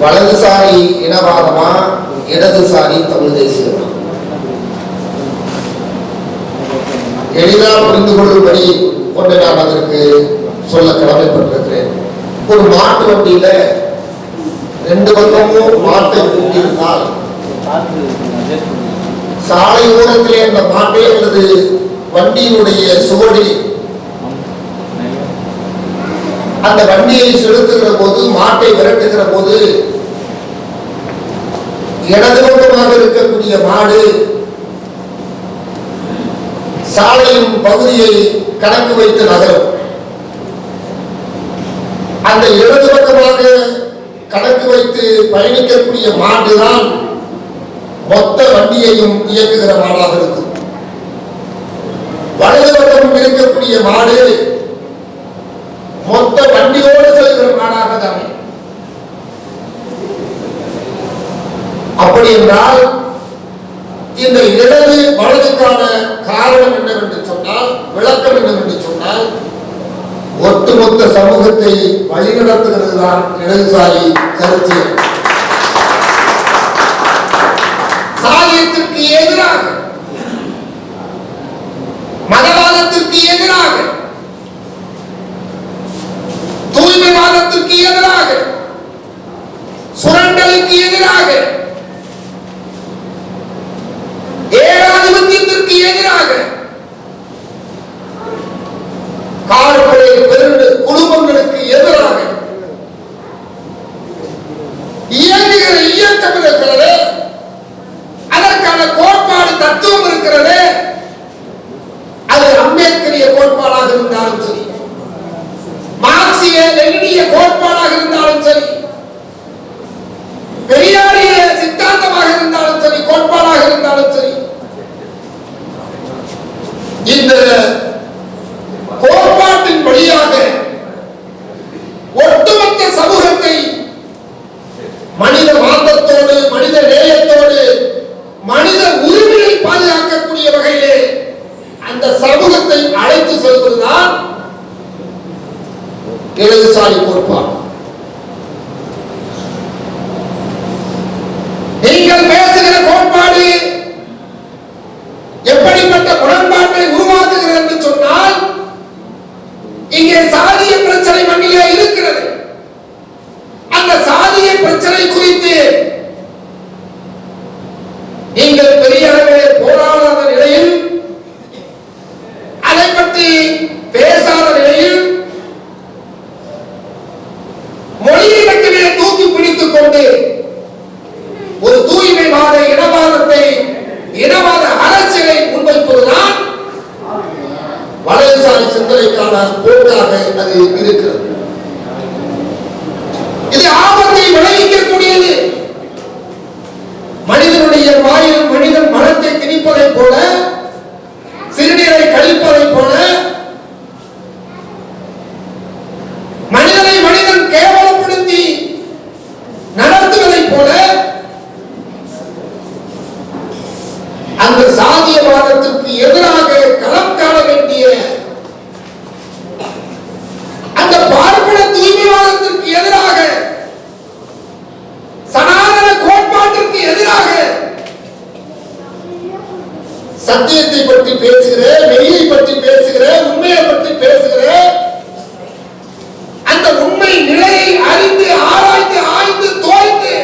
வலதுசாரி இனவாதமா இடதுசாரி தமிழ் தேசியமா? எளிதாக புரிந்து கொள்ளும்படி கொண்டு நான் அதற்கு சொல்ல கடமைப்பட்டிருக்கிறேன். ஒரு மாட்டு வண்டியில ரெண்டு பக்கமும் மாட்டை பூட்டியிருந்தால் சாலை ஓரத்திலே அந்த மாட்டை அல்லது வண்டியினுடைய சுவடில் அந்த வண்டியை செலுத்துகிற போது, மாட்டை விரட்டுகிற போது இடது பக்கமாக இருக்கக்கூடிய மாடு சாலையின் பகுதியை கணக்கு வைத்து நகரும். அந்த இடது பக்கமாக கணக்கு வைத்து பயணிக்கக்கூடிய மாடுதான் மொத்த வண்டியையும் இயக்குகிற மாடாக இருக்கும். வலது பக்கம் இருக்கக்கூடிய மாடு மொத்த வண்டியோடு செல்கிற மாடாக தான். அப்படி என்றால் இந்த இடது வலதுக்கான காரணம் என்னவென்று சொன்னால், விளக்கம் என்னவென்று சொன்னால், ஒட்டுமொத்த சமூகத்தை வழிநடத்துகிறது தான் இடதுசாரி கருத்து. சாதியத்திற்கு எதிராக, மதவாதத்திற்கு எதிராக, தூய்மைவாதத்திற்கு எதிராக, சுரண்டலுக்கு எதிராக, ஏகாதிபத்தியத்திற்கு எதிராக, கார்ப்பரேட் பெரு குடும்பங்களுக்கு எதிராக இயங்குகிற இயக்கம் இருக்கிறது. அதற்கான கோட்பாடு தத்துவம் இருக்கிறது. அது அம்பேத்கரிய கோட்பாடாக இருந்தாலும் சரி, மார்க்சிய லெனினிய கோட்பாடாக இருந்தாலும் சரி, பெரியாரிய சித்தாந்தமாக இருந்தாலும் சரி, கோட்பாடாக இருந்தாலும் சரி, இந்த கோட்பாட்டின் வழியாக ஒட்டுமொத்த சமூகத்தை மனித மாந்தத்தோடு, மனித நேயத்தோடு, மனித உரிமையை பாதுகாக்கக்கூடிய வகையிலே அந்த சமூகத்தை அழைத்து செல்வதுதான் இடதுசாரி கோட்பாடு. நீங்கள் பேசுகிற கோட்பாடு எப்படிப்பட்ட முரண்பாட்டை உருவாக்குகிறது என்று சொன்னால், இங்கே சாதிய பிரச்சனை மண்ணிலே இருக்கிறது. அந்த சாதிய பிரச்சனை குறித்து நீங்கள் பெரிய அளவிலே போராடாத நிலையில், அதை பற்றி பேசாத நிலையில், மொழியை மட்டுமே தூக்கி பிடித்துக் கொண்டு ஒரு தூய்மைவாத இனவாதத்தை, இனவாத அரசியலை முன்வைப்பதுதான் வலதுசாரி சிந்தனைக்கான போக்காக அது இருக்கிறது. இது ஆபத்தை விளைவிக்கக்கூடியது. மனிதனுடைய வாயில் மனிதன் மனத்தை திணிப்பதை போல, சிறுநீரை கழிப்பதை போல, மனிதனை மனிதன் கேவலப்படுத்தி நடத்துவதை போல, அந்த சாதியவாதத்திற்கு எதிராக களம் காண வேண்டிய, அந்த பார்ப்பன தூய்மைவாதத்திற்கு எதிராக, சனாதன கோட்பாட்டிற்கு எதிராக சத்தியத்தை பற்றி பேசுகிற, மெய்யை பற்றி பேசுகிற, உண்மையை பற்றி பேசுகிற, அந்த உண்மை நிலையை அறிந்து ஆராய்ந்து ஆய்ந்து தோய்ந்து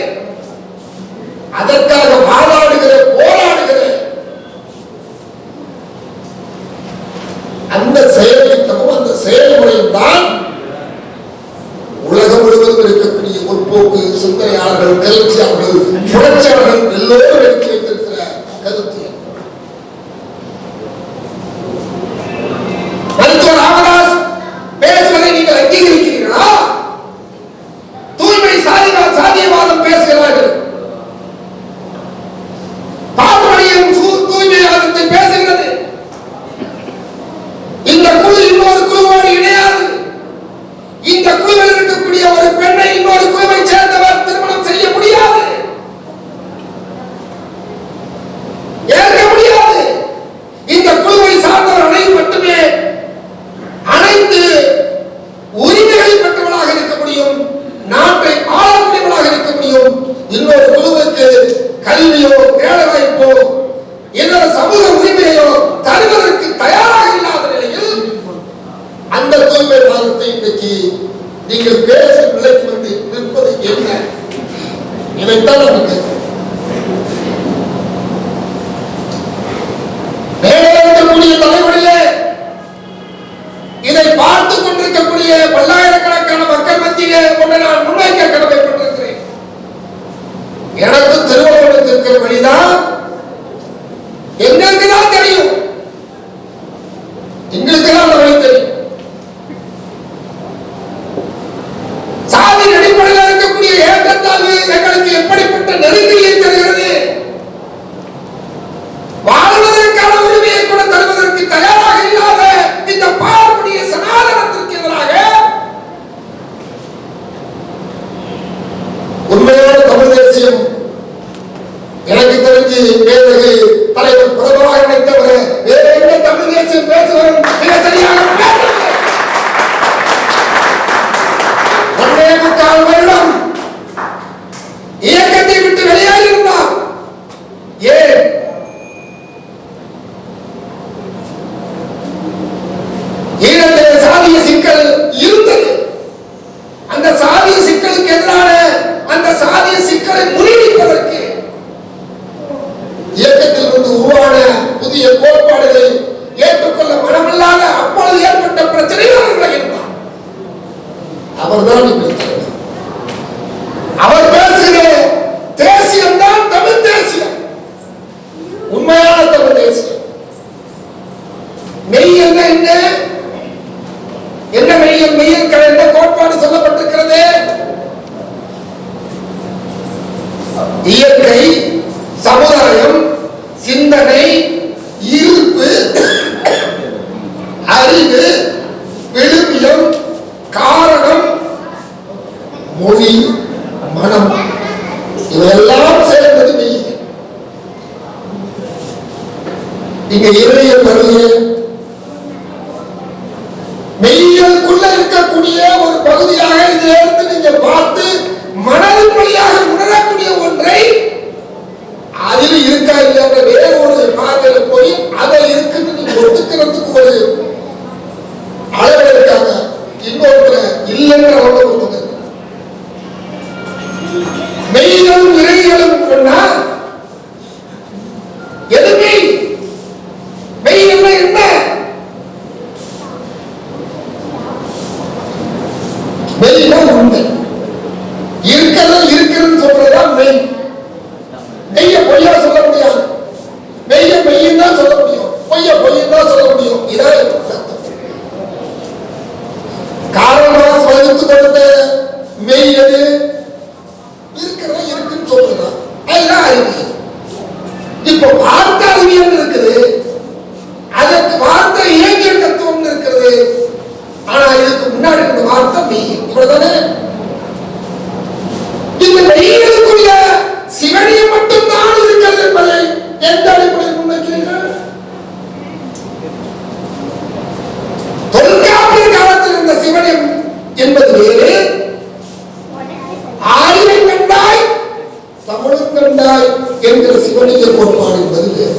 அதற்காக வாதாடுகிற, போராடுகிற அந்த செயல் திட்டமும் அந்த செயல்முறையும் தான் உலகம் முழுவதும் இருக்கக்கூடிய முற்போக்கு சிந்தனையாளர்கள், கிளர்ச்சியாளர்கள், புரட்சியாளர்கள் எல்லோரும் எடுத்து வைத்திருக்கிற கருத்து. மருத்துவர் ராமதாஸ் பேசுவதை நீங்கள் அங்கீகரிக்கிறீர்களா? தூய்மை சாதியவாதம் பேசுகிறார்கள், பார்ப்பனியம் தூய்மைவாதத்தை பேசுகிறது. இந்த குழு இன்னொரு குழுவோடு இணையாது. இந்த குழுவில் இருக்கக்கூடிய ஒரு பெண்ணை இன்னொரு குழுவை சேர்ந்தவர் திருமணம் செய்ய முடியாது. இதைத்தான் நமக்கு இருக்கக்கூடிய தலைவரிலே இதை பார்த்துக் கொண்டிருக்கக்கூடிய பல்லாயிரக்கணக்கான மக்கள் மத்தியிலே ஒன்றை நான் முன்வைக்க கடமைப்பட்டிருக்கிறேன். எனக்கு திருவள்ளுவருக்கு இருக்கிற வழிதான் எங்களுக்கு தான் தெரியும், எங்களுக்கு தான் அந்த வழி தெரியும். சாதி அடிப்படையில் இருக்கக்கூடிய ஏற்றத்தாழ்வு எங்களுக்கு எப்படிப்பட்ட நெருக்கடியை தருகிறது, வாழ்வதற்கான உரிமையை கூட தருவதற்கு தயாராக இல்லாத இந்த பாரம்பரிய சனாதனத்திற்கு எதிராக உண்மையான தமிழ் தேசியம் எனக்கு தெரிஞ்சு மேலகு தலைவர் பிரபாகரனை தவிர வேற என்ன தமிழ் தேசியம் பேசுவதும் மிக சரியாக 1.25 வருடம் இயக்கத்தை விட்டு வெளியாகி இருந்தார். ஏன்? ஈழத்தில் சாதிய சிக்கல் இருந்தது. அந்த சாதிய சிக்கலுக்கு எதிரான அந்த சாதிய சிக்கலை முறியடிப்பதற்கு இயக்கத்தில் இருந்து உருவான புதிய கோட்பாடுகளை ஏற்றுக்கொள்ள மனமில்லாத அப்பொழுது ஏற்பட்ட பிரச்சனையில் அவர்கள் இருந்தார். அவர்தான் அவர் பேசுகிற தேசியம் தான் தமிழ் தேசியம், உண்மையான தமிழ் தேசியம். மெய் என்ன என்ன மெய்யல் மெய்யல் என்ன கோட்பாடு சொல்லப்பட்டிருக்கிறது? இயற்கை, சமுதாயம், சிந்தனை, இருப்பு, அறிவு, விழுமியம், காரணம், மொழி, மனம், இவையெல்லாம் சேர்ந்தது மெய். இங்க இறையல் வருது. மெய்யலுக்குள்ள இருக்கக்கூடிய ஒரு பகுதியாக இதிலிருந்து நீங்க பார்த்து மனதின் வழியாக உணரக்கூடிய ஒன்றை அதில் இருக்கா இல்லையா வேற ஒரு பார்வையில போய் அதை இருக்குன்னு நீங்க ஒத்துக்கிறதுக்கு ஒரு அளவு இருக்காங்க, இன்னொருத்தர இல்லைங்கிற அளவு ஒருத்தங்க. மெய்களும் இறைகளும் சொன்னா எது மெய்? மெய் என்ன? மெய்னா உண்மை, இருக்கிறது இருக்கிறது சொல்றதுதான் மெய். மெய்ய பொய்யா சொல்ல முடியாது, மெய்ய மெய்யும் தான் சொல்ல முடியும், பொய்ய பொய்யும் தான் சொல்ல முடியும். இதான் காரணமாக வகுத்து கொடுத்த மெய் எது? இருக்கிறத இருக்குன்னு சொல்றதுதான், அதுதான் அறிவியல். இப்போ வார்த்தை அறிவியல் இருக்குது, அதற்கு வார்த்தை இயங்கியல் தத்துவம் இருக்கிறது. ஆனா இதுக்கு முன்னாடி இந்த வார்த்தை மெய், இவ்வளவுதானே. இந்த மெய்களுக்குள்ள சிவனியம் மட்டும்தான் இருக்கிறது என்பதை எந்த அடிப்படையில் முன்வைக்கிறீர்கள்? தொல்காப்பிய காலத்தில் இருந்த சிவனியம் என்பது வேறு, ஆயிரம் கண்டாய் தமிழும் கண்டாய் என்கிற சிவனிய கோட்பாடு என்பது வேறு.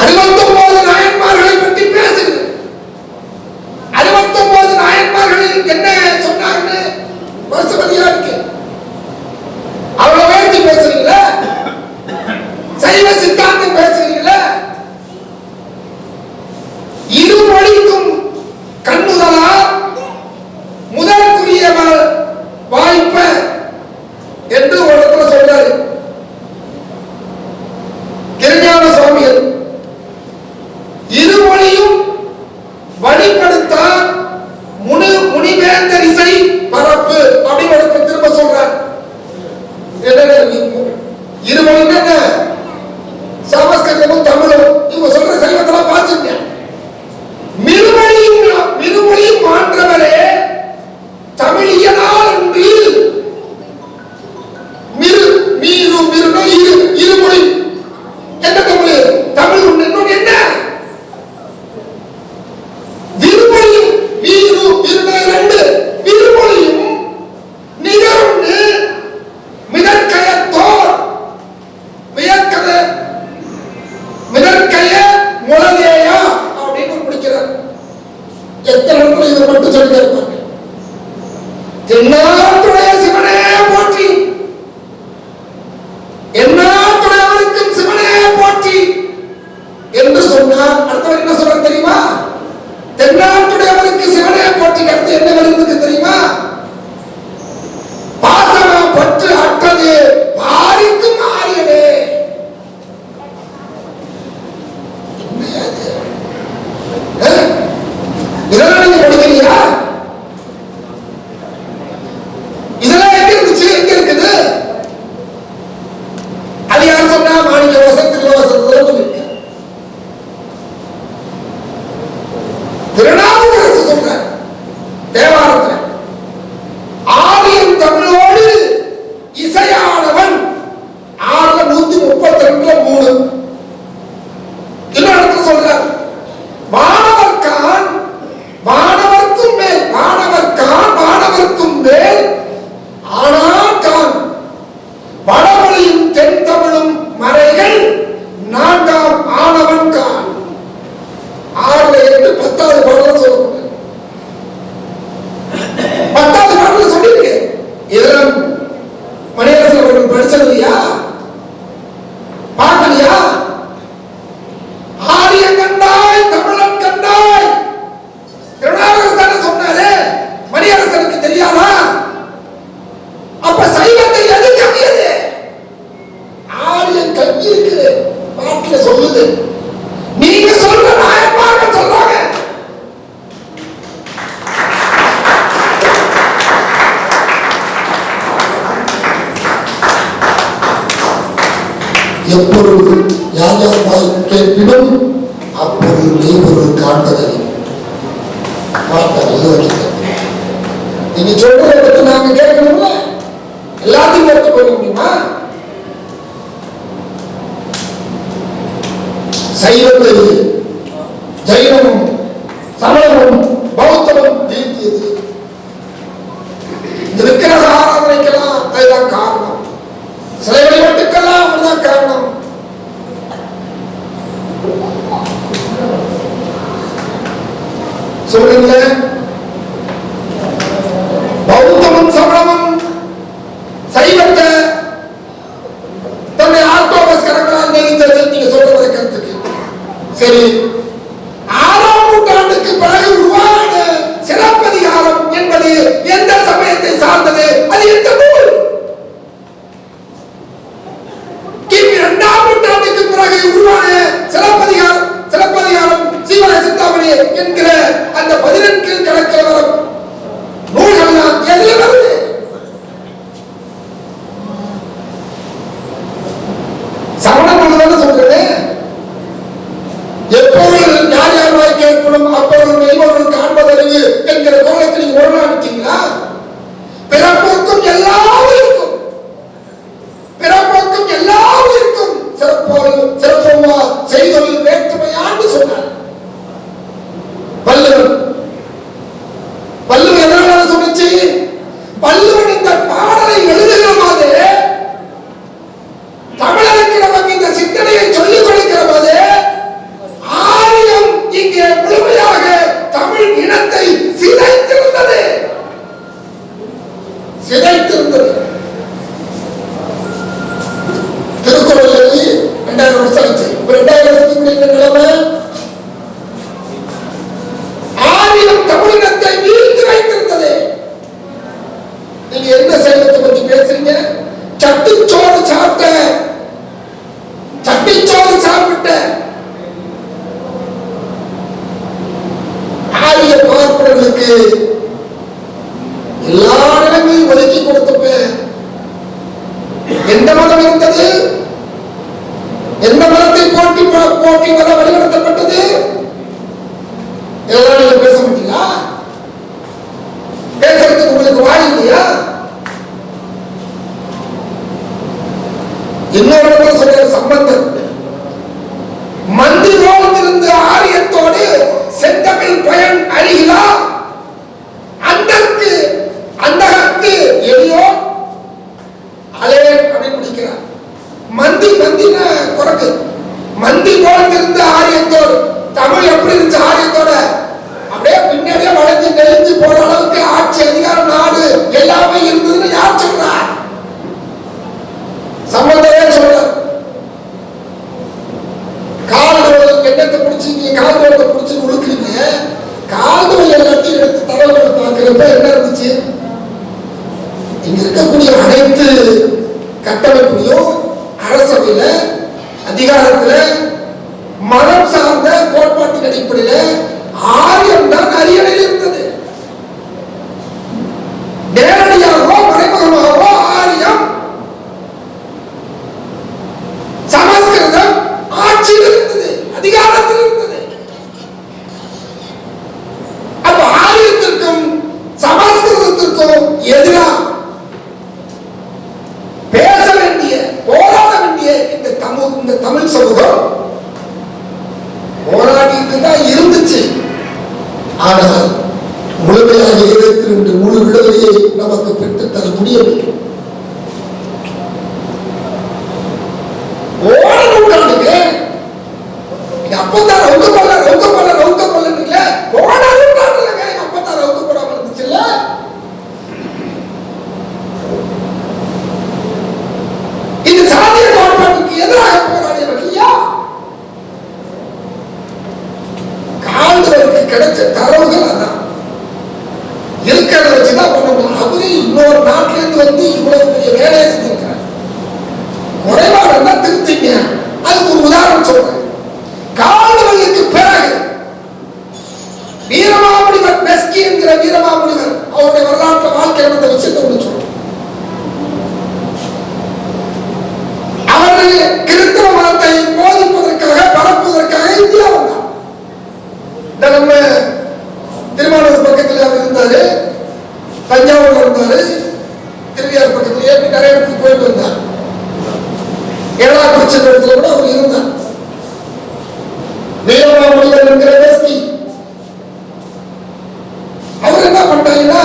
69 நாயன்மார்களை பற்றி பேசுகிறது. 69 நாயன்மார்களில் என்ன சொன்னாங்கன்னு வருஷபதியா இருக்கு. அவ்வளவு வேண்டி பேசுறீங்களா? சைவ சித்தாந்தம் பேசுறீங்களா? இருமொழிக்கும் கண்ணுதலா முதற்குரியவர் வாய்ப்ப என்று ஒரு இடத்துல சொல்றாரு திருஞான சுவாமிகள். இருமொழியும் வழிபடுத்தால் முனிவேந்தர் இசை பரப்பு அப்படின்னு திரும்ப சொல்றார். இருமொழி என்ன? சமஸ்கிருதமும் தமிழும். இவங்க சொல்ற சைவத்தெல்லாம் பார்த்துங்க. மிருமொழியும் மாற்றவரே தமிழியனால் இருமொழி என்ன தமிழ்? தமிழ் ஒண்ணு, இன்னொன்று என்ன? விருமொழியும் ரெண்டு விருமொழியும் நிகரொன்று மிதற்கயத்தோர் மிதற்கய முளதேயா அப்படின்னு பிடிக்கிறார். எத்தனை இடத்துல இவர் மட்டும் சொல்லிட்டு இருப்பாங்க. தென்னாட்டுடைய சிவனே போற்றி எப்பொருள் யார் யார் வாய் கேட்பினும் அப்பொருள் மெய்ப்பொருள் காண்பதை நீங்க சொல்றதை பத்தி நாங்க கேட்கணும்ல, எல்லாத்தையும் எடுத்து போக முடியுமா? சைவத்தை ஜைனமும் சமணமும் பௌத்தமும் வீழ்த்தியது. இந்த விக்கிரக ஆராதனைக்கெல்லாம் அதுதான் காரணம், சிலை வழிபாட்டுக்கெல்லாம் அதுதான் காரணம். சொல்றீங்கள பௌத்தமும் சமணமும் சைவத்தை தன்னை ஆக்டோபஸ் கரங்களால் நெறிந்தது. நீங்க சொல்ற கருத்துக்கு சரி. 6ஆம் நூற்றாண்டுக்கு பிறகு உருவான சிலப்பதிகாரம் என்பது எந்த சமயத்தை சார்ந்தது? அது எந்த நூல்? கிபி 2ஆம் நூற்றாண்டுக்கு பிறகு உருவான சிலப்பதிகாரம் சீவக சிந்தாமணி என்கிற அந்த 14 கணக்கில் வரும் நூல்கள் தான் எதில் வருது? சமண நூல்கள் சொல்றேன். எப்பொருள் யார் யார் வாய் கேட்கணும் அப்பொருள் மெய்ப்பொருள் காண்பதறிவு என்கிற கோலத்தில் நீங்க ஒரு நாள் இருக்கீங்களா? பிறப்போக்கும் எல்லாம் இருக்கும், பிறப்போக்கும் எல்லாம் இருக்கும். சிறப்போமா செய்தொழில் வேற்றுமையான்னு சொன்னார் வள்ளுவன். வள்ளுவன் என்ன சொன்னிச்சு? வள்ளுவன் இந்த பாடலை எழுதுகிற மாதிரி தமிழருக்கு நமக்கு இந்த சிந்தனையை சொல்லிக் கொடுக்கிற போது ஆரியம் இங்கே முழுமையாக தமிழ் இனத்தை சிதைத்திருந்தது. திருக்குறள் எழுதி 2000 வருஷம் ஆச்சு. 2000 வருஷத்துக்கு நிலைமை ஆரியம் தமிழினத்தை வீழ்த்தி வைத்திருந்தது. நீங்க என்ன சைவத்தை பத்தி பேசுறீங்க? சட்டிச்சோறு சாப்பிட்ட ஆரிய பார்ப்பவர்களுக்கு எல்லா இடங்களையும் ஒதுக்கி கொடுத்தப்ப எந்த மதம் இருந்தது? எந்த மதத்தை போட்டி மதம் வழிநடத்தப்பட்டது? எல்லாம் நீங்க பேச மாட்டீங்களா? பேசுறதுக்கு உங்களுக்கு வாய் இல்லையா? இன்னொரு சொல்ற சம்பந்தம் மந்தி ரோத்திருந்த ஆரியத்தோடு செந்தமிழ் பயன் அழிகளா அந்தகத்து எளியோ அலே அப்படின்னு முடிக்கிறார். மந்தின குரங்கு மந்தி போல் ஆரியத்தோடு தமிழ் எப்படி இருந்துச்சு? ஆரியத்தோட அப்படியே பின்னாடியே வளைஞ்சு நெளிஞ்சு போற அளவுக்கு ஆட்சி அதிகாரம் நாடு எல்லாமே இருந்ததுன்னு யார் சொல்றார்? சம்பந்தமே சொல்றார். எண்ணத்தை பிடிச்சி கால்வெளத்தை பிடிச்சி உழுக்கிறீங்க. கால்வெளி எல்லாத்தையும் எடுத்து தகவல்களை பார்க்கிறப்ப என்ன இருந்துச்சு? இங்க இருக்கக்கூடிய அனைத்து கட்டமைப்புலையும் அரசவையில அதிகாரத்துல மனம் சார்ந்த கோட்பாட்டின் அடிப்படையில் ஆரியம் தான் அரியணையில் இருந்தது. நேரடியாகவோ மறைமுகமாகவோ ஆரியம் சமஸ்கிருதம் ஆட்சியில் இருந்தது, அதிகாரத்தில் இருந்தது. அப்ப ஆரியத்திற்கும் சமஸ்கிருதத்திற்கும் எதிராக பேச வேண்டிய போராட வேண்டிய இந்த தமிழ் சமூகம் போராடிட்டு தான் இருந்துச்சு. ஆனால் முழுமையாக 22 முழு விடுதலையை நமக்கு பெற்றுத் தர முடியவில்லை. அப்பதான் ரவுக்க கொள்ள போனாலும் அப்பதான் ரவுக்க போடாம இருந்துச்சுல்ல. இது சாதிய கோட்பாட்டுக்கு எதிராக போராடியவர் இல்லையா? கால்வருக்கு கிடைச்ச தரவுகள் அதான் இருக்கிறத வச்சுதான் பண்ண முடியும். அவரு இன்னொரு நாட்டில இருந்து வந்து இவ்வளவு பெரிய வேலையை செஞ்சிருக்கிறார். குறைபாடு தான் திருத்திங்க. அதுக்கு ஒரு உதாரணம் சொல்றேன். கால்வருக்கு பிறகு வீரமாமுனிவர் பெஸ்கி என்கிற வீரமாமுனிவர் அவருடைய வரலாற்று வாழ்க்கை நடந்த விஷயத்தை ஒன்று சொல்றேன். அவர்கள் கிறிஸ்தவ இருந்தாரு. திருவியார் பக்கத்திலேயே நிறைய இடத்துக்கு போயிட்டு வந்தார். ஏழாக்குறிச்சி இடத்துல கூட அவர் இருந்தார். வீரமாமுனிவர் என்கிற வேஸ்கி அவர் என்ன பண்றாங்கன்னா,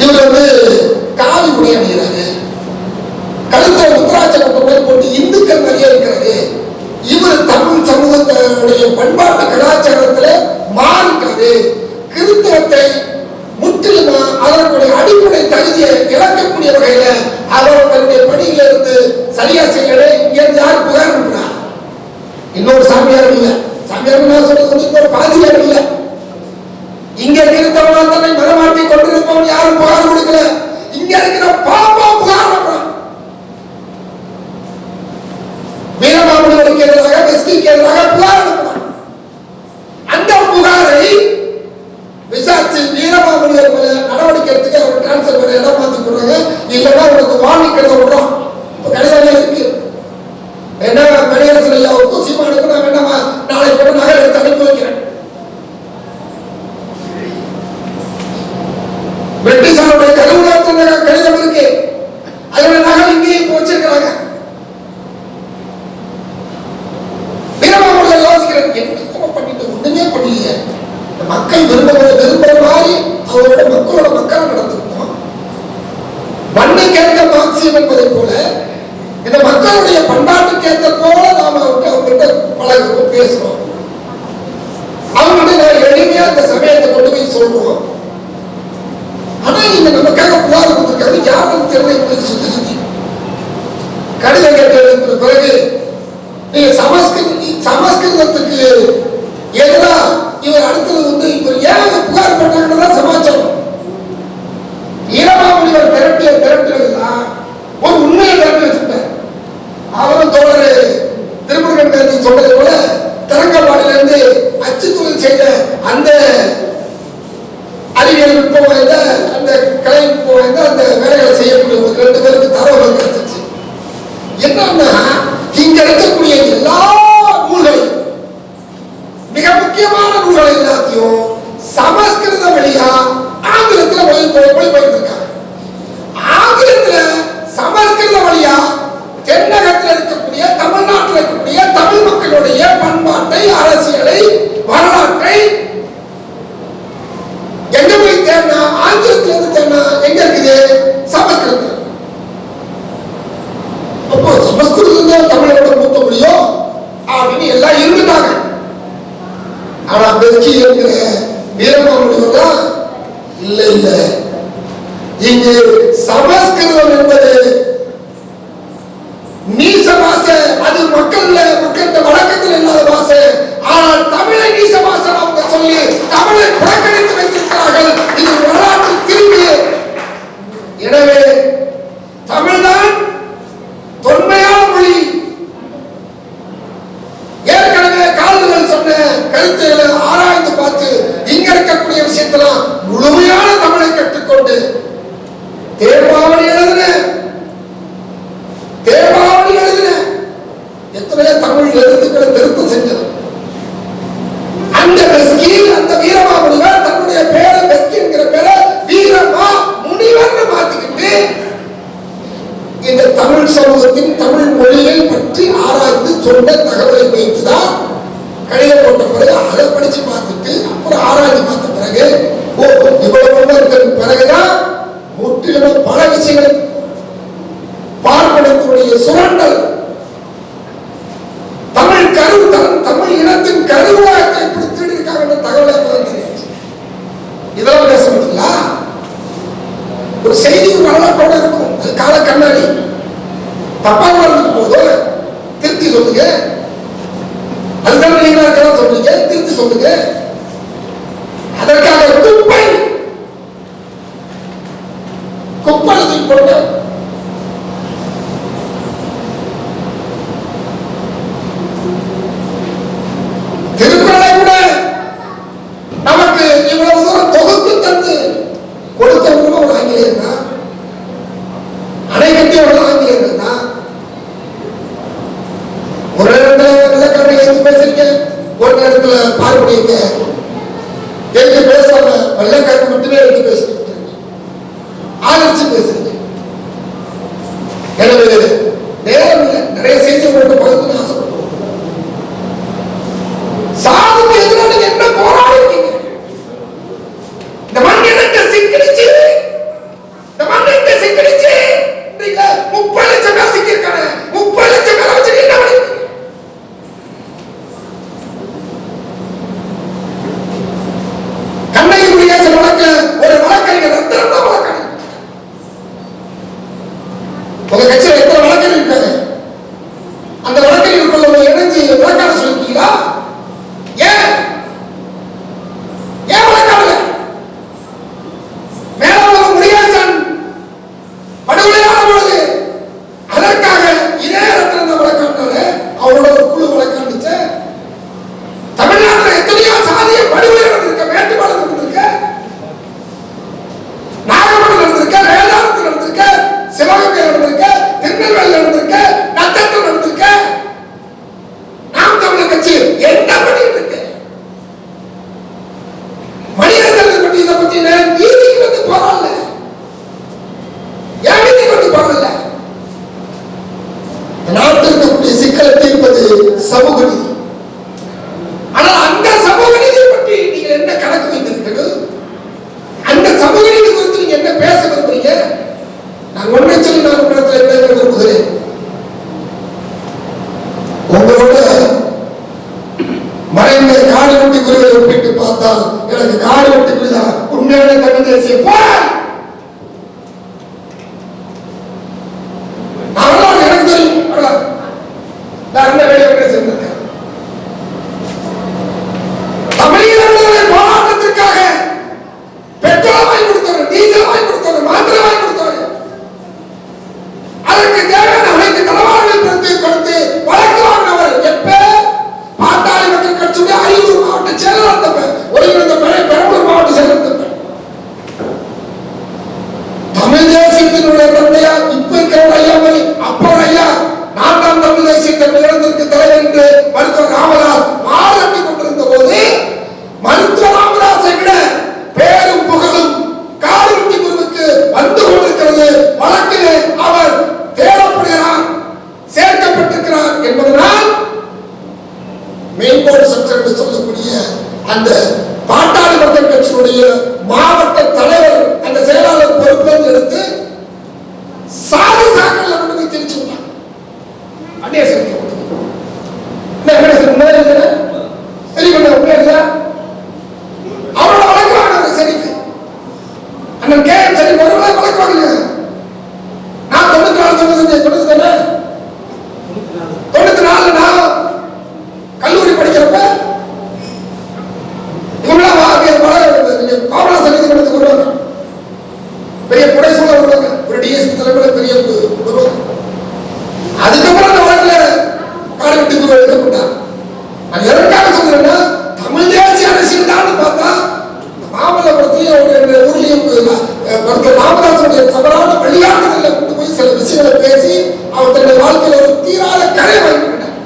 இவர் காவி உடை அணிகிறாரு, கழுத்துல முத்ராட்ச கொட்டை போட்டு இந்துக்கள் நிறைய இருக்கிறாரு. இவர் தமிழ் சமூகத்தினுடைய பண்பாட்டு கலாச்சாரத்துல மாறிட்டாரு. கிறிஸ்தவத்தை முற்றிலுமா அதனுடைய அடிப்படை தகுதியை இழக்கக்கூடிய வகையில அவர் தன்னுடைய பணியில இருந்து சரியா செய்யலை. இங்க யார் புகார் அனுப்புறார்? இன்னொரு சாமியார் இல்ல, சாமியார் நான் சொல்றது இன்னொரு பாதியார் இல்ல. இங்க கிறிஸ்தவனா தன்னை மதமாட்டி கொண்டிருப்பவன் யாரும் புகார் கொடுக்கல. இங்க இருக்கிற பாப்பா புகார் அனுப்புறான். வீரமாமுனிவருக்கு எதிராக, வெஸ்கிக்கு எதிராக புகார் அனுப்புறான். அந்த புகாரை விசாரிச்சு வீரமாமுனிவர் மேல நடவடிக்கை எடுத்துக்க அவர் டிரான்ஸ்பர் பண்ண இடம் மாத்தி போடுறாங்க. இல்லைன்னா உனக்கு வார்னிங் கடிதம் விடுறோம். இப்ப கடிதம் இருக்கு. என்ன மணியரசன் ஐயாவுக்கும் சீமானுக்கும் நான் வேண்டாமா நாளைக்கு கூட நகை எடுத்து அனுப்பி வைக்கிறேன். பிரிட்டிஷாருடைய கருவூலத்துல கடிதம் இருக்கு. அதோட நகை இங்கேயும் வச்சிருக்கிறாங்க. வீரமாமுனிவர் யோசிக்கிறாங்க, என்ன பண்ணிட்டு ஒண்ணுமே பண்ணலையே, மக்கள் விரும்புற மாதிரி அவரோட மக்களை நடத்திருக்கோம். மண்ணுக்கு ஏற்ற மார்க்சியம் என்பதை போல இந்த மக்களுடைய பண்பாட்டுக்கு ஏற்ற போல நாம அவங்ககிட்ட பழகுறோம், பேசுறோம். அவங்ககிட்ட எளிமையா இந்த சமயத்தை கொண்டு போய் சொல்றோம். ஆனா இங்க நமக்காக புகார் கொடுத்திருக்காரு. யாரும் தெரியல. சுத்தி சுத்தி கடிதம் கேட்ட பிறகு நீங்க சமஸ்கிருதத்துக்கு எதிராக இவர் அடுத்தது இவர் ஏன் புகார் பண்ணாங்கன்னா சமாச்சாரம். வீரமாமுனிவர் திரட்டுலாம் ஒரு உண்மையை திரட்டி வச்சுட்டார். அவரும் தோழர் திருமுருகன் காந்தி சொன்னது போல தரங்கம்பாடியில இருந்து அச்சு தொழில் செய்த அந்த அறிவியல் நுட்பம் வாய்ந்த அந்த கலை நுட்பம் வாய்ந்த அந்த வேலைகளை செய்யக்கூடிய ஒரு 2 பேருக்கு தரவுகள் கிடைச்சிச்சு. என்னன்னா இங்க இருக்கக்கூடிய எல்லா நூல்களையும், மிக முக்கியமான நூல்களை எல்லாத்தையும் சமஸ்கிருத வழியா ஆங்கிலத்துல மொழிபெயர்த்திருக்காங்க. ஆங்கிலத்துல சமஸ்கிருத வழியா தென்னகத்தில் இருக்கக்கூடிய, தமிழ்நாட்டில் இருக்கக்கூடிய தமிழ் மக்களுடைய பண்பாட்டை, அரசியலை, வரலாற்றை எங்க போய் தேடினா, ஆங்கிலத்துல இருந்து தேடினா எங்க இருக்குது? சமஸ்கிருதம். அப்போ சமஸ்கிருதம் தமிழோட மூத்த மொழியோ அப்படின்னு எல்லாம் இருந்துட்டாங்க. ஆனா பெஸ்கி இருக்கிற வீரமாமுனிவர் தான் இல்ல, இங்கு சமஸ்கிருதம் என்பது நீச பாஷை, அது மக்கள்கிட்ட வழக்கத்தில் இல்லாத பாஷை. ஆனால் தமிழை நீச பாஷை அவங்க சொல்லி தமிழை புறக்கணித்து வைத்திருக்கிறார்கள். இது வரலாற்று திரும்பி. எனவே தமிழ்தான் தொன்மையான மொழி. ஏற்கனவே கால்கள் சொன்ன கருத்துக்களை ஆராய்ந்து பார்த்து இங்க இருக்கக்கூடிய விஷயத்தெல்லாம் முழுமையான தமிழை கற்றுக்கொண்டு தேர்வாவணி எழுதின எத்தனையோ தமிழ் எழுத்துக்களை திருத்தம் செஞ்சது. அந்த பெஸ்கி, அந்த வீரமாமுனிவர் தன்னுடைய பேரை பெஸ்கி என்கிற பேரை வீரமா முனிவர் மாத்திக்கிட்டு இந்த தமிழ் சமூகத்தின் தமிழ் மொழியை பற்றி ஆராய்ந்து சொன்ன தகவலை வைத்துதான் கடிதம் போட்ட பிறகு அதை படிச்சு பார்த்துட்டு அப்புறம் ஆராய்ச்சி பார்த்த பிறகு இவ்வளவு இருக்கிற பிறகுதான் முற்றிலும் பல விஷயங்கள் பார்ப்பனத்தினுடைய சுரண்டல், தமிழ் இனத்தின் கருவூலத்தை பிடித்து இருக்காங்க தகவலை இதெல்லாம் பேச முடியல. ஒரு செய்தி வரலாற்றோட இருக்கும். அது கால கண்ணாடி. தப்பா நடந்துட்டு போது திருத்தி சொல்லுங்க. அதுதான் நீங்களா இருக்கலாம் சொல்றீங்க, திருத்தி சொல்லுங்க. அதற்காக குப்பை போட்டு திருக்குறளை கூட நமக்கு இவ்வளவு தூரம் தொகுத்து தந்து கொடுத்தவங்களும் ஒரு ஆங்கிலேயர் தான், அணை கட்டியவர்கள் ஆங்கிலேயர்கள் தான். ஒரு இடத்துல வெள்ளக்காரனை எடுத்து பேசுறீங்க, ஒரு இடத்துல பார்வையிங்க எடுத்து பேசாம சிக்கிடுச்சு, இந்த மண்ணை சிக்கிடுச்சு. 30 லட்சம் பேர் சிக்கியிருக்காங்க. 30 லட்சம் பேரை வச்சு என்ன பண்ணி கண்ணகி முருகேசன் வழக்கு ஒரு வழக்கறிஞர் ரத்தனம் தான் வழக்கறிஞர். உங்க கட்சியில் எத்தனை வழக்கறிஞர் இருக்காங்க? அந்த வழக்கறிஞருக்குள்ள இணைஞ்சு வழக்காட சொல்லிருக்கீங்களா? ஏன் ஏன் வழக்காடல? மேலாளர் முருகேசன் படுகொலையான பொழுது அதற்காக இதே ரத்தனம் வழக்காடினால அவரோட ஒரு குழு வழக்காண்டுச்சு. தமிழ்நாட்டில் எத்தனையோ சாதிய படுகொலை நடந்திருக்க, மேட்டுப்பாளையம் நடந்திருக்க, நாகப்பட்டினம் நடந்திருக்க, வேதாரத்தில் நடந்திருக்க, சிவகங்கை நடந்திருக்க, திருநெல்வேலி நடந்திருக்க, நத்தத்தில் நடந்திருக்க. நாம் தமிழர் கட்சி என்ன பண்ணிட்டு இருக்கு? மனிதர்கள் பற்றி இதை பத்தி நீதிக்கு வந்து போறல, ஏன் நீதிக்கு வந்து போறல? நாட்டில் இருக்கக்கூடிய சிக்கலை தீர்ப்பது சமூக நீதி. ஆனால் அந்த சமூக நீதியை பற்றி நீங்க என்ன கணக்கு வைத்திருக்கீர்கள்? அந்த சமூக நீதி குறித்து நீங்க என்ன பேச விரும்புறீங்க? நான் ஒன்றை சொல்லி நான் உங்களிடத்தில் விடைபெற விரும்புகிறேன். உங்களோட மறைந்த காடு வெட்டி குருவை ஒப்பிட்டு பார்த்தால் எனக்கு காடு வெட்டி குருதான் உண்மையான தமிழ் தேசிய போராளி. அவர்களால் எனக்கு தெரியும். நான் என்ன வேலையை சேர்ந்திருக்கேன். தமிழர்களுடைய போராட்டத்திற்காக பெட்ரோல் வாங்கி கொடுத்தவர், டீசல் வாங்கி கொடுத்தவர், மாத்திரை வாங்கி கொடுத்தவர், அதற்கு தேவையான அனைத்து தளவாடங்கள் கொடுத்து வழக்கு வாங்கினவர். எப்ப பாட்டாளி மக்கள் கட்சியுடைய அரியலூர் மாவட்ட செயலர் இருந்தப்ப, ஒருங்கிணைந்த பெரம்பலூர் மாவட்ட செயலர் இருந்தப்ப, தமிழ் தேசியத்தினுடைய தந்தையா இப்ப இருக்கிற ஐயா மாதிரி அப்போ ஐயா நான் தான் தமிழ் தேசியத்தை நிலத்திற்கு தலைவர் என்று மருத்துவர் ராமதாஸ் பாராட்டி கொண்டிருந்த போது, மருத்துவர் ராமதாஸை விட பேரும் புகழும் காடு வெட்டி குருவுக்கு வந்து கொண்டிருக்கிறது. வழக்கிலே அவர் தேடப்படுகிறார், சேர்க்கப்பட்டிருக்கிறார் என்பதனால் மேம்போடு சட்டம் என்று சொல்லக்கூடிய அந்த பாட்டாளி மக்கள் கட்சியுடைய மாவட்ட தலைவர் அந்த செயலாளர் பொறுப்பேற்று எடுத்து சாதி சாக்கல்ல கொண்டு போய் திரிச்சு விட்டார். அவரோட வழக்கு வாங்க சரிக்கு அண்ணன் கே எம் சரி ஒரு வழக்கு வாங்க. நான் 94 94 நான் கல்லூரி படிக்கிறப்ப இவங்களாம் பாபநாச நீதிமன்றத்துக்கு வருவாங்க. பெரிய புடை சூழ வருவாங்க. ஒரு டிஎஸ்பி தலைமையில் பெரிய வருவாங்க. அதுக்கப்புறம் அந்த வழக்கில் காடு வெட்டி குரு எழுதப்பட்டார். நான் எதற்காக சொல்றேன்னா, தமிழ் தேசிய அரசியல் தான் பார்த்தா மாமல்லபுரத்திலையும் ஊர்லயும் மருத்துவர் ராமதாசுடைய தவறான வழிகாட்டுதல்ல கொண்டு போய் சில விஷயங்களை பேசி அவர் தன்னுடைய வாழ்க்கையில ஒரு தீராத கரை வாங்கிவிட்டார்.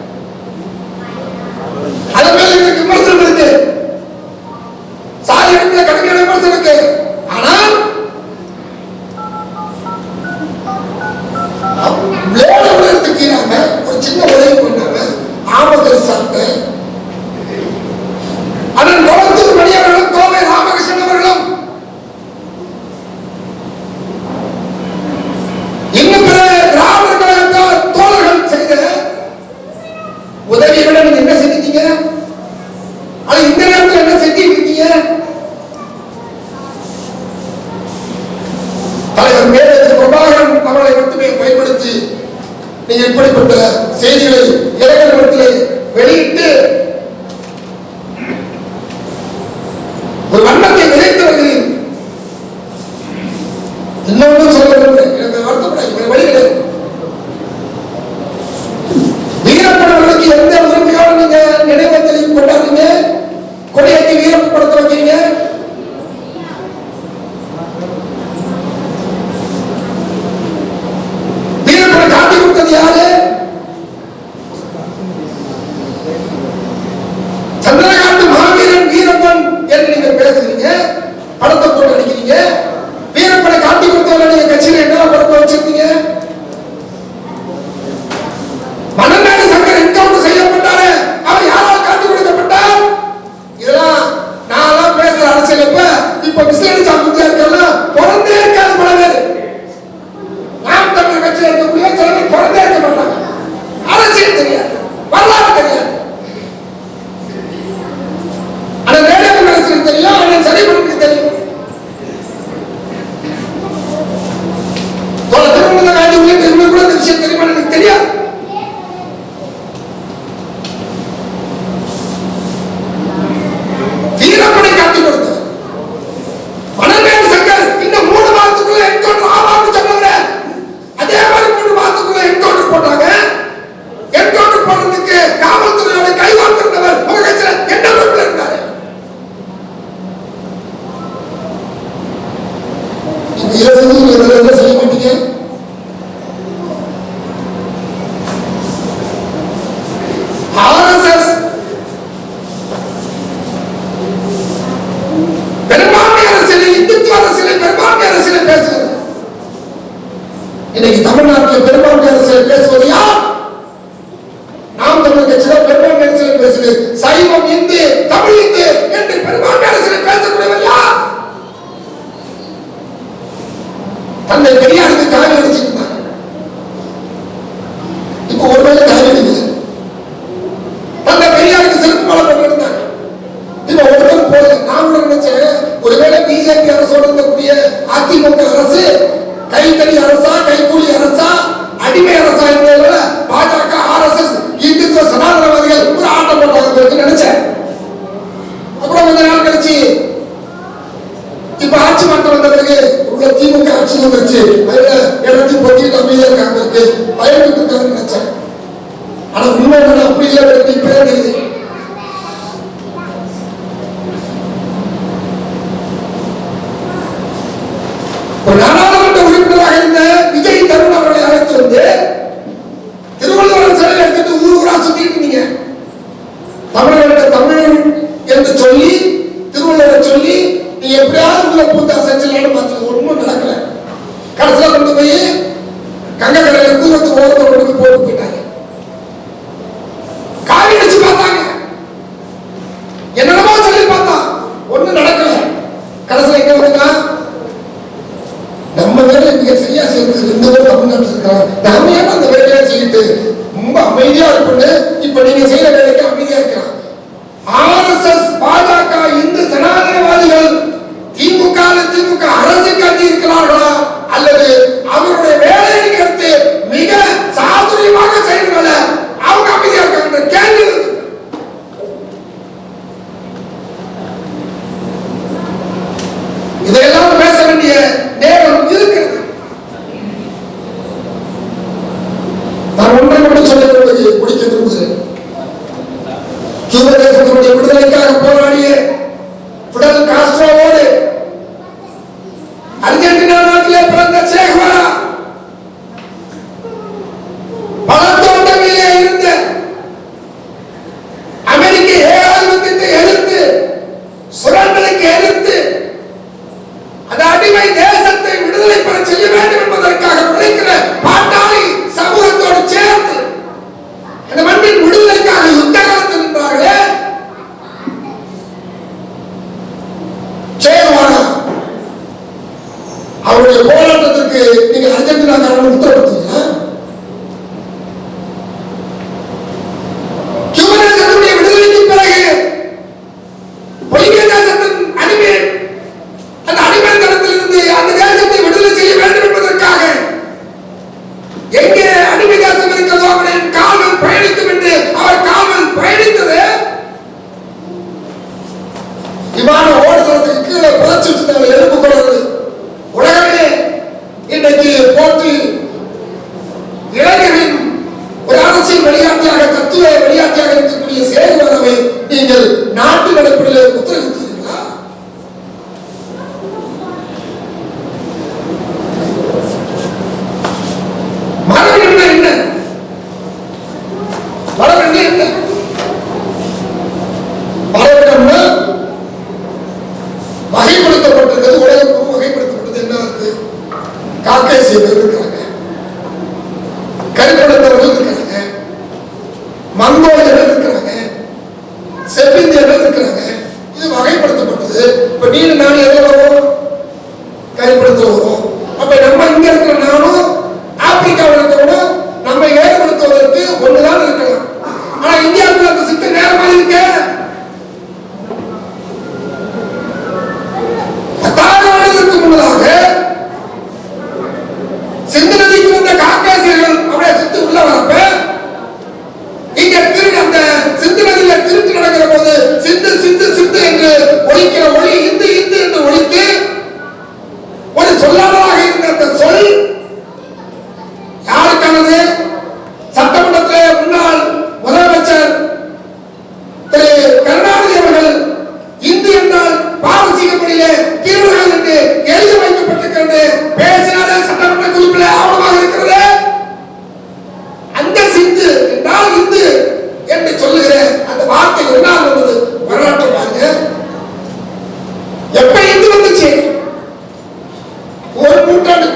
அதன் மேல எனக்கு விமர்சனம் இருக்கு, சாதி இடத்துல கடுமையான விமர்சனம் இருக்கு. ஆனால் எடுத்துக்கிறாங்க, ஒரு சின்ன உதவி பண்ணாங்க, ஆமகல் சாப்பிட்டேன். அண்ணன் கோலத்தூர் மணியவர்களும் கோவை ராமகிருஷ்ணன் அவர்களும் இன்னும் பிற திராவிட கழகத்தால் தோழர்கள் செய்த உதவியை விட நீங்க என்ன செஞ்சீங்க? ஆனா இந்த நேரத்தில் என்ன செஞ்சிட்டு இருக்கீங்க? தலைவர் மேலதிக பிரபாகரன் அவர்களை மட்டுமே பயன்படுத்தி நீங்க இப்படிப்பட்ட செய்திகளை இளைஞர்களிடத்திலே வெளியிட்டு ஒரு வண்ணத்தை விதைத்து வருகிறீர்கள். இன்னொன்று சொல்ல விரும்புகிறேன், எனக்கு வருத்தப்பட வழி கிடையாது. வீரப்படங்களுக்கு எந்த உரிமையோடு நீங்க நினைவஞ்சலியும் கொண்டாடுறீங்க, கொடியேற்றி வீரப்படத்தை வைக்கிறீங்க. வீரப்படம் காட்டி கொடுத்தது யாரு? சந்திரகாந்த் மாவீரன் வீரப்பன் என்று நீங்க பேசுறீங்க, படத்தை போட்டு அடிக்கிறீங்க. வீரப்பனை காட்டி கொடுத்தவங்க நீங்க கட்சியில என்ன படத்தை வச்சிருக்கீங்க? மணநாடு சங்கர் என்கவுண்டர் செய்யப்பட்டாரு, அவர் யாரால் காட்டி கொடுக்கப்பட்டார்? இதெல்லாம் நான் பேசுற அரசியல் இப்ப விசேஷ சாமியா இருக்கல இதை செஞ்சு நீங்க செய்ய மாட்டீங்க. RSS பெரும்பான்மை அரசியல், இந்துத்துவ அரசியல், பெரும்பான்மை அரசியல் பேசுகிறது. இன்னைக்கு தமிழ்நாட்டில் பெரும்பான்மை அரசியல் பேசுவது யார்? நாம் தமிழர் கட்சியில் பெரும்பான்மை அரசியல் பேசுது. சைவம் இந்து, தமிழ் இந்து என்று பெரும்பான்மை அரசியல் பேசக்கூடியவர் யார்? தந்தை பெரியாருக்கு காவி அடிச்சிருந்தாங்க. இப்ப ஒருவேளை காவி அடிக்குது. தந்தை பெரியாருக்கு செருப்பு மலை பண்ணிருந்தாங்க. இப்ப ஒருவர் போல நான் கூட நினைச்சேன், ஒருவேளை பிஜேபி அரசோடு இருக்கக்கூடிய அதிமுக அரசு கைத்தறி அரசா, கைகூலி அரசா, அடிமை அரசா இருந்ததுனால பாஜக, RSS, இந்துத்துவ சனாதனவாதிகள் ஒரு ஆட்டம் போட்டாங்க நினைச்சேன். அப்புறம் கொஞ்ச நாள் கழிச்சு இப்ப ஆட்சி மாற்றம் வந்த பிறகு உள்ள திமுக ஆட்சி வந்துருச்சு, அதுல எல்லாத்தையும் பொத்திட்டு அமைதியா இருக்காங்க, பயன்பட்டு இருக்காங்கன்னு நினைச்சேன். ஆனா உண்மை அப்படி இல்லை. இப்ப தெரியுது. ஒரு நாடாளுமன்ற உறுப்பினராக இருந்த விஜய் தருண் அவர்களை அழைத்து வந்து திருவள்ளுவர் சிலையை எடுத்துட்டு ஊர் ஊரா சுத்திட்டு இருந்தீங்க. தமிழர்கிட்ட தமிழ் என்று சொல்லி திருவள்ளுவரை சொல்லி நீ எப்படியாவது உள்ள பூந்தா செஞ்சலான்னு பார்த்தீங்க. ஒன்றும் நடக்கல. கடைசியில் கொண்டு போய் கங்கக்கரையில கூரத்து ஓரத்தை கொண்டு போட்டு போயிட்டாங்க. காவி அடிச்சு பார்த்தாங்க, என்னென்னமோ சொல்லி பார்த்தா ஒன்றும் நடக்கல. கடைசியில் எங்க வந்துட்டா நம்ம வேலை மிக சரியா சேர்த்து 2 பேர் தமிழ்நாட்டில் இருக்கிறாங்க. நாம ஏன் அந்த வேலையை செய்யிட்டு ரொம்ப அமைதியா இருப்பேன்னு இப்ப நீங்க செய்யற வேலைக்கு அமைதியா இருக்கிறான். RSS, பாஜக, இந்து சனாதனவாதிகள் திமுக அரசு காட்டி இருக்கிறார்களா அல்லது அவருடைய வேலையை கருத்து மிக சாதுரியமாக செய்யறதுனால அவங்க அமைதியா இருக்காங்க கேள்வி. இதையெல்லாம் பேச வேண்டிய நேரம் இருக்கிறது. நான் ஒன்றை மட்டும் சொல்ல முடிக்க விரும்புகிறேன். கியூபா தேசத்தினுடைய விடுதலைக்காக போராடிய பிடல் காஸ்ட்ரோவோடு அர்ஜென்டினா நாட்டிலே பிறந்த சே குவேரா, பழத்தோட்டங்களிலே இருந்த அமெரிக்க ஏகாதிபத்தியத்தை எதிர்த்து, சுரண்டலுக்கு எதிர்த்து, அந்த அடிமை தேசத்தை விடுதலை பெற செய்ய வேண்டும் என்பதற்காக உழைக்கிற பாட்டாளி சமூகத்தோடு சேர்ந்து அந்த மண்ணின் விடுதலைக்காக யுத்த காலத்தில் நின்றார்களே அவருடைய போராட்டத்திற்கு நீங்க அர்ஜென்டினாக்காரன் உத்தரவிட்டீங்களா? கியூபா தேசத்துடைய விடுதலைக்கு பிறகு பொலிவியா தேசத்தின் அடிமை, அந்த அடிமைத்தனத்திலிருந்து அந்த தேசத்தை விடுதலை செய்ய வேண்டும் என்பதற்காக எங்கே அடிமை தேசம் இருக்கிறதோ அவரின் கால்கள் பயணிக்கும் என்று அவர் கால்கள் பயணித்தது. விமான ஓடுதளத்துக்கு கீழே புதைச்சு வச்சிருந்தாங்க எலும்பு குடல். உலகமே இன்றைக்கு போட்டு இளைஞர்களின் ஒரு அரசியல் வெளியாட்டியாக, தத்துவ வெளியாட்டியாக இருக்கக்கூடிய சேகுவேராவை நீங்கள் நாட்டு நடப்பிலே உத்தரவிட்டீர்களா? மரம் என்ன? மரம் என்ன? மரம்னா வகைப்படுத்தப்பட்டிருக்கிறது. உலகம் வகைப்படுத்தப்பட்டது என்ன இருக்கு? காக்கேசியர்கள் இருக்கிறாங்க, கருப்பணத்தவர்கள் இருக்கிறாங்க, மங்கோலியர்கள் இருக்கிறாங்க, செவ்விந்தியர்கள் இருக்கிறாங்க. இது வகைப்படுத்தப்பட்டது. இப்ப நீங்க நானும் எதுல வரும்? கைப்படுத்த வரும். அப்ப நம்ம இங்க இருக்கிற நானும் ஆப்பிரிக்காவில் இருக்கிறவனும் நம்ம ஏற்படுத்துவதற்கு ஒண்ணுதான் இருக்கலாம். ஆனா இந்தியாவுக்கு அந்த சித்த நேரமா இருக்க முன்னதாக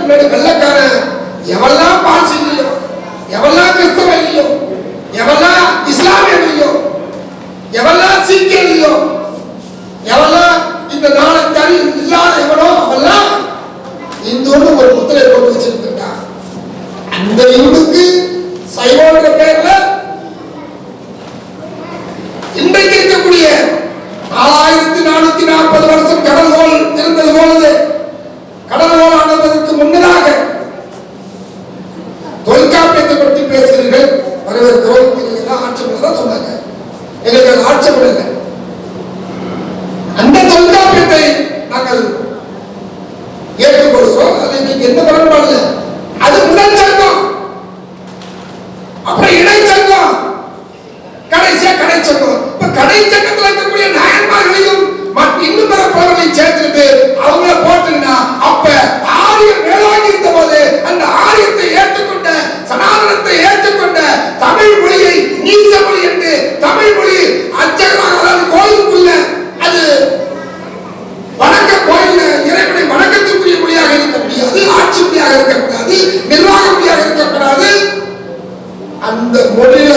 முன்னாடி வெள்ளக்காரன் எவெல்லாம் பாசி இல்லையோ, எவெல்லாம் கிறிஸ்தவ இல்லையோ, எவெல்லாம் இஸ்லாமிய இல்லையோ, எவெல்லாம் சீக்கிய இல்லையோ, எவெல்லாம் இந்த நாளுக்கு அறிவு இல்லாத எவனோ அவெல்லாம் இந்துன்னு ஒரு முத்திரை போட்டு வச்சிருக்கா. அந்த இந்துக்கு சைவன்ற பேர்ல இன்றைக்கு இருக்கக்கூடிய 4440 வருஷம் கடல்கோள் இருந்தது போலது. கடல்கோள் ஆனதற்கு முன்னதாக தொல்காப்பியத்தை பற்றி பேசுகிறீர்கள், வரவேற்கிறோம். ஆட்சேபனை தான் சொன்னாங்க, எங்களுக்கு அது ஆட்சேபனை இல்லை. அந்த தொல்காப்பியத்தை நாங்கள் ஏற்றுக்கொள்கிறோம். அது இன்னைக்கு எந்த முரண்பாடு இல்லை. அது முதல் சங்கம், அப்புறம் இணை சங்கம், கடைசியா கடை சங்கம். இப்ப கடை சங்கத்தில் இருக்கக்கூடிய நாயன்மார்களையும் இன்னும் பிற புலவர்களையும் சேர்த்துட்டு அவங்கள போட்டுங்கன்னா அப்ப ஆரியம் மேலோங்கி இருந்த போது அந்த ஆரியத்தை ஏற்றுக்கொண்ட, சனாதனத்தை ஏற்றுக்கொண்ட தமிழ் மொழியை நீச மொழி என்று தமிழ் மொழி அர்ச்சகராக, அதாவது கோயிலுக்குள்ள அது வணக்க கோயில் இறைவனை வணக்கத்துக்குரிய மொழியாக இருக்க முடியாது, ஆட்சி மொழியாக இருக்கக்கூடாது, நிர்வாக மொழியாக இருக்கக்கூடாது. அந்த மொழியில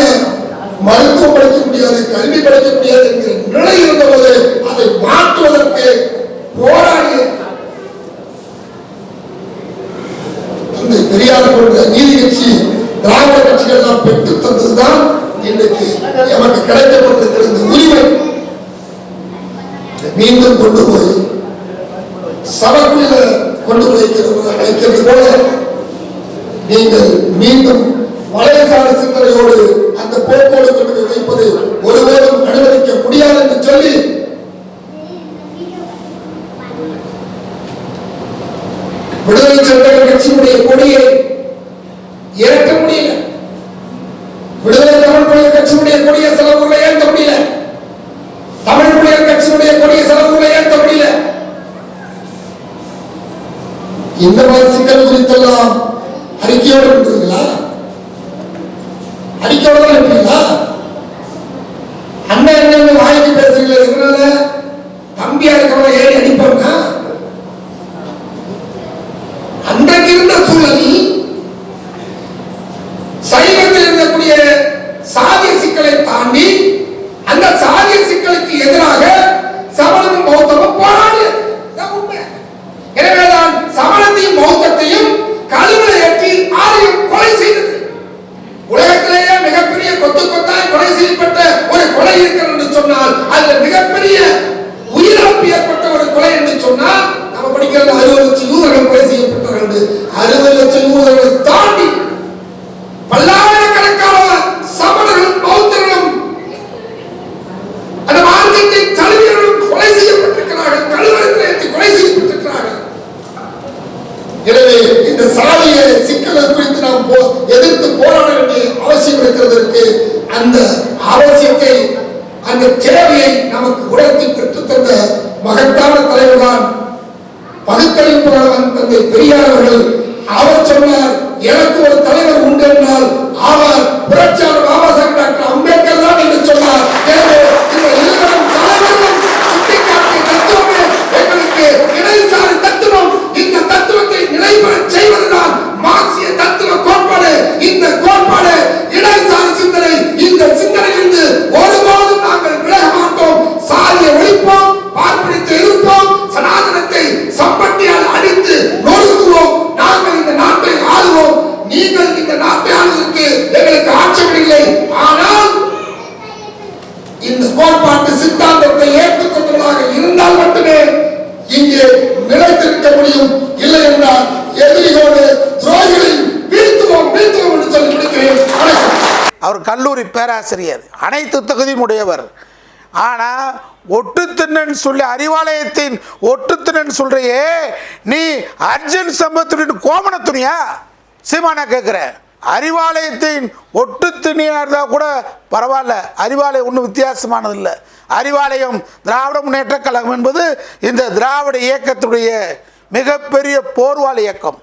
மருத்துவம் படிக்க முடியாது, கல்வி படிக்க முடியாது என்கிற நிலை இருந்தபோது அதை மாற்றுவதற்கு போராடிய இந்த பெரியார் போன்ற நீதி கட்சி, திராவிட கட்சிகள் எல்லாம் பெற்று தந்ததுதான் இன்றைக்கு எமக்கு கிடைக்கப்பட்டிருக்கிற இந்த உரிமை. மீண்டும் கொண்டு போய் சபைக்குள்ள கொண்டு போய் வைக்கிறது போல நீங்கள் மீண்டும் வளையசாலை சிந்தனையோடு அந்த போக்கோடு கொண்டு போய் வைப்பது ஒருபோதும் அனுமதிக்க முடியாது என்று சொல்லி விடுதலை சிறுத்தைகள் கட்சியினுடைய கொடியை ஏற்க முடியல, விடுதலை தமிழ் புலிகள் கட்சியினுடைய கொடியை சில ஊர்ல ஏற்க முடியல, தமிழ் புலிகள் கட்சியினுடைய கொடியை சில ஊர்ல ஏற்க முடியல. இந்த மாதிரி சிக்கல் குறித்தெல்லாம் அறிக்கையோடு இருக்கிறீங்களா? அறிக்கையோடு தான் இருப்பீங்களா? அண்ணன் என்ன வாய்க்கு பேசுறீங்களா? இதனால தம்பியா இருக்கவங்க ஏறி அடிப்பாங்க. அன்றைக்கு இருந்த சூழல் சைவத்தில் இருக்கக்கூடிய சாதிய சிக்கலை தாண்டி அந்த சாதிய சிக்கலுக்கு எதிராக சமணமும் பௌத்தமும் போராடியது உண்மை. எனவேதான் சமணத்தையும் பௌத்தத்தையும் கழுவில் ஏற்றி ஆரியம் கொலை செய்தது. உலகத்திலேயே மிகப்பெரிய கொத்து கொத்தாய் கொலை செய்யப்பட்ட ஒரு கொலை இருக்கிறது என்று சொன்னால் அதுல மிகப்பெரிய உயிரிழப்பு ஏற்பட்ட ஒரு கொலை என்று சொன்னால் நம்ம படிக்கிறது 60 லட்சம் யூதர்கள் கொலை செய்யப்பட்டார்கள். 60 லட்சம் யூதர்களை தாண்டி பல்லாயிரக்கணக்கான சமணர்களும் பௌத்தர்களும் அந்த மார்க்கத்தின் தலைவர்களும் கொலை செய்யப்பட்டிருக்கிறார்கள், கழுவரத்தில் ஏற்றி கொலை செய்யப்பட்டிருக்கிறார்கள். எனவே இந்த சாதிய சிக்கலை குறித்து நாம் எதிர்த்து போராட வேண்டிய அவசியம் இருக்கிறதற்கு அந்த அவசியத்தை, அந்த தேவையை நமக்கு உணர்த்தி பெற்றுத் தந்த மகத்தான தலைவர் தான் பகுத்தறிவு புரவன் தந்தை பெரியார் அவர்கள். அவர் சொன்னார், எனக்கு ஒரு தலைவர் உண்டு என்றால் அவர் புரட்சியாளர் பாபா சாஹேப் டாக்டர் அம்பேத்கர் தான் என்று சொன்னார். எனவே இந்த இருவரும் தலைவர்களும் சுட்டிக்காட்டிய தத்துவமே எங்களுக்கு இடதுசாரி தத்துவம். இந்த தத்துவத்தை நிலைபெற செய்வதுதான் மார்க்சிய தத்துவ கோட்பாடு. இந்த கோட்பாடு இடதுசாரி சிந்தனை. இந்த சிந்தனையிலிருந்து ஒருபோதும் நாங்கள் விலக மாட்டோம். சாதியை ஒழிப்போம், பார்ப்பனியத்தை எதிர்ப்போம், சனாதனத்தை சம்பட்டியால் அடித்து நொறுக்குவோம். நாங்கள் இந்த நாட்டை ஆளுவோம். நீங்கள் இந்த நாட்டை ஆளுவதற்கு எங்களுக்கு ஆட்சேபனை இல்லை. ஆனால் இந்த கோட்பாட்டு சித்தாந்தத்தை ஏற்றுக்கொண்டவர்களாக இருந்தால் மட்டுமே இங்கே நிலைத்திருக்க முடியும். இல்லை என்றால் எதிரிகளோடு துரோகிகளை வீழ்த்துவோம் வீழ்த்துவோம் என்று சொல்லி முடிக்கிறேன். அவர் கல்லூரி பேராசிரியர், அனைத்து தகுதியும் உடையவர். ஆனால் ஒட்டுத்திண்ணன் சொல்லி அறிவாலயத்தின் ஒட்டுத்திண்ணன் சொல்றியே, நீ அர்ஜுன் சம்பத்துடன் கோமண துணியா சீமானா கேட்குற? அறிவாலயத்தின் ஒட்டு துணியாக இருந்தால் கூட பரவாயில்ல, அறிவாலயம் ஒன்றும் வித்தியாசமானது இல்லை. அறிவாலயம் திராவிட முன்னேற்ற கழகம் என்பது இந்த திராவிட இயக்கத்துடைய மிகப்பெரிய போர்வால் இயக்கம்.